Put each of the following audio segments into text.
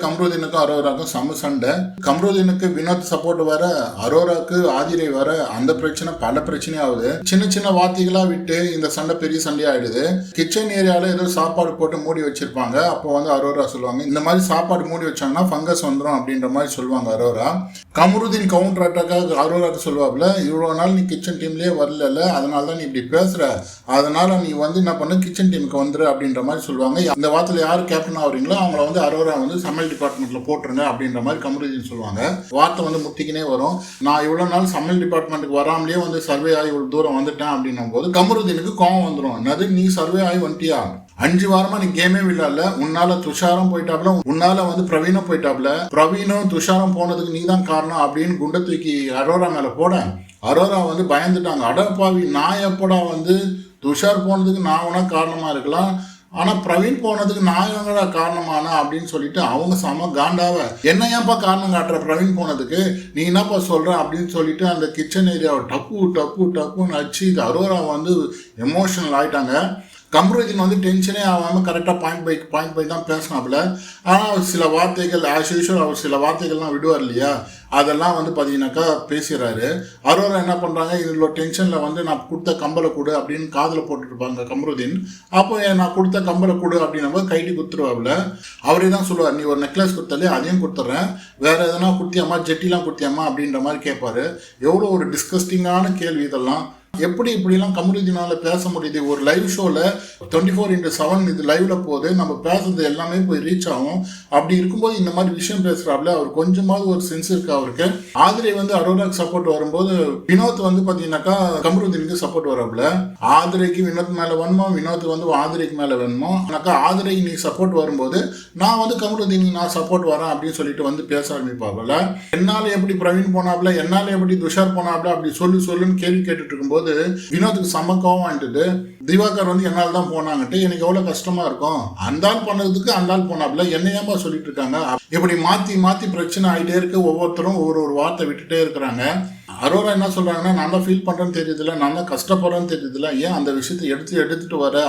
கம்ருதீனுக்கும் அரோராக்கும் செம சண்டை. கம்ருதீனுக்கு வினோத் சப்போர்ட் வர, அரோராக்கு ஆதிரை வர, அந்த பிரச்சனை பல பிரச்சனையாகுது. சின்ன சின்ன வார்த்தைகளா விட்டு இந்த சண்டை பெரிய சண்டையாயிடுது. கிச்சன் ஏரியால ஏதோ சாப்பாடு போட்டு மூடி வச்சிருப்பாங்க. அப்போ வந்து அரோரா சொல்லுவாங்க, இந்த மாதிரி சாப்பாடு மூடி வச்சாங்கன்னா ஃபங்கஸ் வந்துடும் அப்படின்ற மாதிரி சொல்லுவாங்க அரோரா. கம்ருதீன் கவுண்டர் அட்டாக்காக அரோராக்கு சொல்லுவாப்புல, இவ்வளோ நாள் நீ கிச்சன் டீம்லயே வரல, அதனால தான் நீ இப்படி பேசுற, அதனால நீ வந்து என்ன பண்ணு, கிச்சன் டீமுக்கு வந்துரு அப்படின்ற மாதிரி சொல்லுவாங்க. இந்த வார்த்தையில யாரு கேப்டன் ஆகுறீங்களோ அவங்கள வந்து அரோரா வந்து சமையல் டிபார்ட்மெண்ட்ல போட்டுருங்க அப்படின்ற மாதிரி கம்ருதீன் சொல்லுவாங்க. வார்த்தை வந்து முத்திக்கினே வரும். நான் இவ்வளவு நாள் சமையல் டிபார்ட்மெண்ட்டுக்கு வராமலேயே வந்து சர்வே ஆகி இவ்வளவு தூரம் வந்துட்டேன் அப்படின்னும் போது கம்ருதீனுக்கு கோவம் வந்துடும். என்னது நீ சர்வே ஆகி வந்துட்டியா, 5 வாரமா நீ கேமே விளையாடல, உன்னால துஷாரம் போயிட்டாப்ல, உன்னால வந்து பிரவீனும் போயிட்டாப்ல, பிரவீனும் துஷாரம் போனதுக்கு நீ தான் காரணம் அப்படின்னு குண்டை தூக்கி அரோரா மேல போட, அரோரா வந்து பயந்துட்டாங்க. அடப்பாவி, நான் எப்படா வந்து துஷார் போனதுக்கு நான் வேணா காரணமா இருக்கலாம், ஆனா பிரவீன் போனதுக்கு நான் எங்கடா காரணமானா அப்படின்னு சொல்லிட்டு அவங்க செம காண்டாவ, என்ன ஏன்ப்பா காரணம் காட்டுற பிரவீன் போனதுக்கு, நீ என்னப்பா சொல்ற அப்படின்னு சொல்லிட்டு அந்த கிச்சன் ஏரியாவை டப்பு டப்பு டப்புன்னு அடிச்சு அரோரா வந்து எமோஷனல் ஆயிட்டாங்க. கம்ருதீன் வந்து டென்ஷனே ஆகாமல் கரெக்டாக பாயிண்ட் பை தான் பேசினாப்புல. ஆனால் சில வார்த்தைகள் ஆஸ் யூஷுவல் அவர் சில வார்த்தைகள்லாம் விடுவார் இல்லையா, அதெல்லாம் வந்து பார்த்தீங்கன்னாக்கா பேசுகிறாரு. அரோரா என்ன பண்ணுறாங்க, இதில் டென்ஷனில் வந்து நான் கொடுத்த கம்பலை கொடு அப்படின்னு காதில் போட்டுருப்பாங்க கம்ருதீன். அப்போ நான் கொடுத்த கம்பலை கொடு அப்படின்னா கைட்டி குத்துருவாப்புல. அவரே தான் சொல்லுவார், நீ ஒரு நெக்லஸ் கொடுத்தாலே அதையும் கொடுத்துட்றேன், வேற எதனா குத்தியாமா, ஜெட்டிலாம் குத்தியாமா அப்படின்ற மாதிரி கேட்பாரு. எவ்வளோ ஒரு டிஸ்கஸ்டிங்கான கேள்வி இதெல்லாம். எப்படி இப்படிலாம் கம்ருதீனால பேச முடியுது? ஒரு லைவ் ஷோல 24x7 இது லைவ்ல போகுது, நம்ம பேசுறது எல்லாமே போய் ரீச் ஆகும். அப்படி இருக்கும்போது இந்த மாதிரி விஷயம் பேசுறாப்ல, அவர் கொஞ்சமாவது ஒரு சென்ஸ் இருக்கு அவருக்கு. ஆதிரை வந்து அரோராக்கு சப்போர்ட் வரும்போது வினோத் வந்து பாத்தீங்கன்னாக்கா கம்ருதீனுக்கு சப்போர்ட் வராப்ல. ஆதிரைக்கு வினோத் மேல வேணுமோ, வினோத் வந்து ஆதிரைக்கு மேல வேணுமோ, ஆனாக்கா ஆதிரை நீ சப்போர்ட் வரும்போது நான் வந்து கம்ருதீனுக்கு நான் சப்போர்ட் வரேன் அப்படின்னு சொல்லிட்டு வந்து பேச ஆரம்பிப்பாப்ல. என்னால எப்படி பிரவீன் போனாப்ல, என்னால எப்படி துஷார் போனாப்ல அப்படி சொல்லுன்னு கேள்வி கேட்டுட்டு இருக்கும்போது வினோத்துக்கு சமக்கம் வாங்கிட்டு, திவாகர் வந்து என்னால் தான் போனாங்கட்டு, எனக்கு எவ்வளவு கஷ்டமா இருக்கும், அந்த ஆள் பண்ணதுக்கு அந்த ஆள் போனாப்ல, என்ன ஏமா சொல்லிட்டு இருக்காங்க, இப்படி மாத்தி மாத்தி பிரச்சனை ஆகிட்டே இருக்கு. ஒவ்வொருத்தரும் ஒரு வார்த்தை விட்டுட்டே இருக்கிறாங்க. அரோரா என்ன சொல்றாங்கன்னா, நான் தான் ஃபீல் பண்றேன்னு தெரியுதுல, நான் தான் கஷ்டப்படுறேன்னு தெரியுதுல, ஏன் அந்த விஷயத்தை எடுத்துட்டு வர,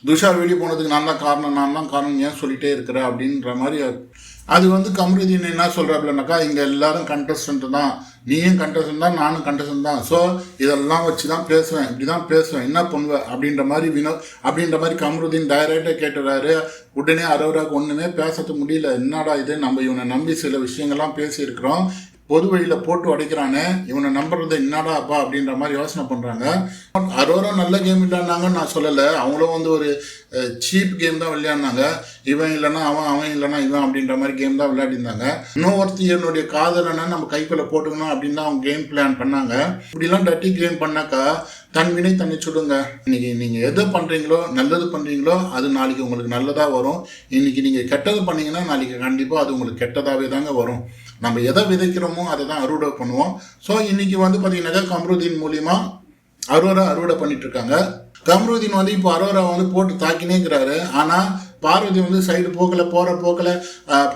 துஷார் வெளியே போனதுக்கு நான் தான் காரணம் ஏன் சொல்லிட்டே இருக்கிற அப்படின்ற மாதிரி. அது வந்து கம்ருதீன் என்ன சொல்றாப்லனாக்கா, இங்க எல்லாரும் கண்டஸ்டன்ட் தான், நீயும் கண்டஸ்டன்ட் தான், நானும் கண்டஸ்டன்ட் தான், ஸோ இதெல்லாம் வச்சு தான் பேசுவேன், இப்படிதான் பேசுவேன், என்ன பண்ணுவேன் அப்படின்ற மாதிரி வினோத் அப்படின்ற மாதிரி கம்ருதீன் டைரக்டா கேட்டுறாரு. உடனே அரோராக்கு ஒண்ணுமே பேச முடியல. என்னடா இது, நம்ம இவனை நம்பி சில விஷயங்கள்லாம் பேசியிருக்கிறோம், பொது வழியில் போட்டு உடைக்கிறானே, இவனை நம்புறது என்னடா அப்பா அப்படின்ற மாதிரி யோசனை பண்ணுறாங்க. அரோரா நல்ல கேம் விளையாடினாங்கன்னு நான் சொல்லலை, அவங்களும் வந்து ஒரு சீப் கேம் தான் விளையாடினாங்க. இவன் இல்லைன்னா அவன் இல்லைன்னா இவன் அப்படின்ற மாதிரி கேம் தான் விளையாடிருந்தாங்க. இன்னொருத்தியனுடைய காதலனை நம்ம கைக்குள்ளே போட்டுக்கணும் அப்படின்னு தான் அவங்க கேம் பிளான் பண்ணாங்க. இப்படிலாம் டட்டி கேம் பண்ணாக்கா தன் வினை தன்னை சுடுங்க. இன்னைக்கு நீங்கள் எதை பண்ணுறீங்களோ, நல்லது பண்ணுறீங்களோ, அது நாளைக்கு உங்களுக்கு நல்லதாக வரும். இன்னைக்கு நீங்கள் கெட்டது பண்ணீங்கன்னா நாளைக்கு கண்டிப்பாக அது உங்களுக்கு கெட்டதாகவே தாங்க வரும். நம்ம எதை விதைக்கிறோமோ அதை தான் அறுவடை பண்ணுவோம். ஸோ இன்னைக்கு வந்து பார்த்தீங்கன்னாக்கா கம்ருதீன் மூலியமா அறுவடை பண்ணிட்டு இருக்காங்க. கம்ருதீன் வந்து இப்போ அரோரா வந்து போட்டு தாக்கினே இருக்கிறாரு. ஆனால் பார்வதி வந்து சைடு போகிற போக்கில்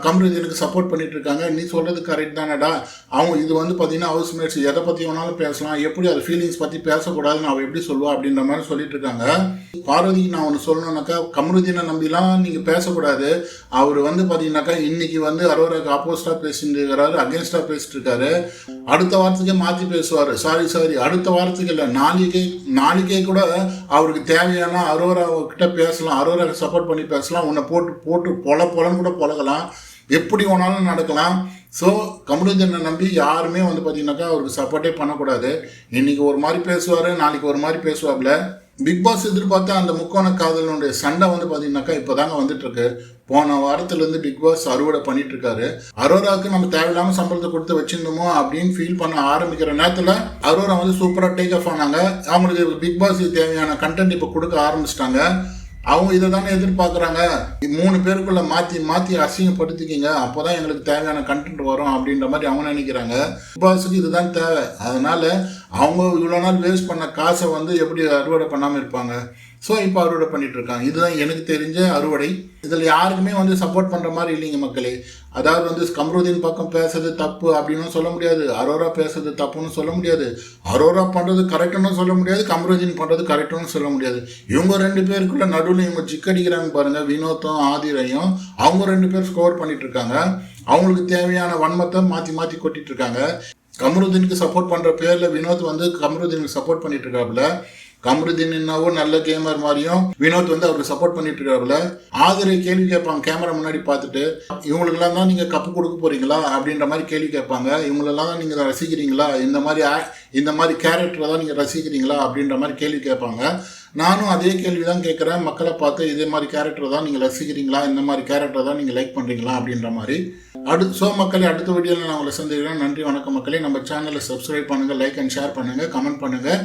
கம்ருதீனுக்கு சப்போர்ட் பண்ணிட்டு இருக்காங்க. நீ சொல்றது கரெக்ட் தானடா, அவங்க இது வந்து பார்த்தீங்கன்னா ஹவுஸ் மேட்ஸ், எதை பற்றி வேணாலும் பேசலாம், எப்படி அது ஃபீலிங்ஸ் பற்றி பேசக்கூடாதுன்னு அவள் எப்படி சொல்லுவா அப்படின்ற மாதிரி சொல்லிட்டு இருக்காங்க. பார்வதிக்கு நான் ஒன்று சொல்லணும்னாக்கா, கம்ருதீனை நம்பிலாம் நீங்கள் பேசக்கூடாது. அவர் வந்து பார்த்தீங்கன்னாக்கா இன்னைக்கு வந்து அரோராக்கு ஆப்போசிட்டாக பேசிட்டு இருக்கிறாரு, அகேன்ஸ்டாக பேசிட்டு இருக்காரு. அடுத்த வாரத்துக்கே மாற்றி பேசுவார். சாரி அடுத்த வாரத்துக்கு இல்லை, நாளைக்கே கூட அவருக்கு தேவையான அரோரா கிட்ட பேசலாம், அரோராக்கு சப்போர்ட் பண்ணி பேசலாம், உன்னை போட்டு பொலன்னு கூட பொழகலாம், எப்படி வேணாலும் நடக்கலாம். ஸோ கம்ருதீனை நம்பி யாருமே வந்து பார்த்தீங்கன்னாக்கா அவருக்கு சப்போர்ட்டே பண்ணக்கூடாது. இன்னைக்கு ஒரு மாதிரி பேசுவார், நாளைக்கு ஒரு மாதிரி பேசுவாப்ல. பிக் பாஸ் எதிர்பார்த்தா அந்த முக்கோண காதலனுடைய சண்டை வந்து பார்த்தீங்கன்னாக்கா இப்போதாங்க வந்துட்டு இருக்கு. போன வாரத்துலேருந்து பிக் பாஸ் அறுவடை பண்ணிட்டு இருக்காரு. அரோராவுக்கு நம்ம தேவையில்லாமல் சம்பளத்தை கொடுத்து வச்சிருந்தோமோ அப்படின்னு ஃபீல் பண்ண ஆரம்பிக்கிற நேரத்தில் அரோரா வந்து சூப்பராக டேக் ஆஃப் ஆனாங்க. அவங்களுக்கு பிக் பாஸ் தேவையான கண்டென்ட் இப்போ கொடுக்க ஆரம்பிச்சிட்டாங்க. அவங்க இதை தானே எதிர்பார்க்குறாங்க, 3 பேருக்குள்ள மாற்றி அசிங்கப்படுத்திக்கிங்க, அப்போதான் எங்களுக்கு தேவையான கண்டென்ட் வரும் அப்படின்ற மாதிரி அவங்க நினைக்கிறாங்க. பிக் பாஸுக்கு இதுதான் தேவை. அதனால அவங்க இவ்வளோ நாள் வேஸ்ட் பண்ண காசை வந்து எப்படி அறுவடை பண்ணாமல் இருப்பாங்க. ஸோ இப்போ அறுவடை பண்ணிட்டு இருக்காங்க. இதுதான் எனக்கு தெரிஞ்ச அறுவடை. இதில் யாருக்குமே வந்து சப்போர்ட் பண்ணுற மாதிரி இல்லைங்க மக்களே. அதாவது வந்து கம்ருதீன் பக்கம் பேசுறது தப்பு அப்படின்னு சொல்ல முடியாது, அரோரா பேசுறது தப்புன்னு சொல்ல முடியாது, அரோரா பண்ணுறது கரெக்டுன்னு சொல்ல முடியாது, கம்ருதீன் பண்ணுறது கரெக்டுன்னு சொல்ல முடியாது. இவங்க 2 பேருக்குள்ள நடுவில் இவங்க சிக்கடிக்கிறாங்க பாருங்க, வினோத்தும் ஆதிரையும். அவங்க 2 பேர் ஸ்கோர் பண்ணிட்டு இருக்காங்க. அவங்களுக்கு தேவையான வன்மத்தை மாற்றி மாற்றி கொட்டிட்டு இருக்காங்க. கம்ருதீனுக்கு சப்போர்ட் பண்ணுற பேரில் வினோத் வந்து கம்ருதீனுக்கு சப்போர்ட் பண்ணிட்டு இருக்காப்புல. கம்ருதீன் என்னவோ நல்ல கேமர் மாதிரியும் வினோத் வந்து அவருக்கு சப்போர்ட் பண்ணிட்டு இருக்காப்புல. ஆதிரை கேள்வி கேட்பாங்க கேமரா முன்னாடி பார்த்துட்டு, இவங்களுக்கெல்லாம் தான் நீங்கள் கப்பு கொடுக்க போறீங்களா அப்படின்ற மாதிரி கேள்வி கேட்பாங்க. இவங்களெல்லாம் தான் நீங்கள் ரசிக்கிறீங்களா, இந்த மாதிரி கேரக்டரை தான் நீங்கள் ரசிக்கிறீங்களா அப்படின்ற மாதிரி கேள்வி கேட்பாங்க. நானும் அதே கேள்வி தான் கேட்குறேன் மக்களை பார்த்து, இதே மாதிரி கேரக்டரை தான் நீங்கள் ரசிக்கிறீங்களா, இந்த மாதிரி கேரக்டரை தான் நீங்கள் லைக் பண்ணுறீங்களா அப்படின்ற மாதிரி. மக்களே, அடுத்த வீடியோவில் நான் உங்களை சந்திக்கிறேன். நன்றி, வணக்கம் மக்களே. நம்ம சேனலை சப்ஸ்கிரைப் பண்ணுங்கள், லைக் அண்ட் ஷேர் பண்ணுங்கள், கமெண்ட் பண்ணுங்கள்.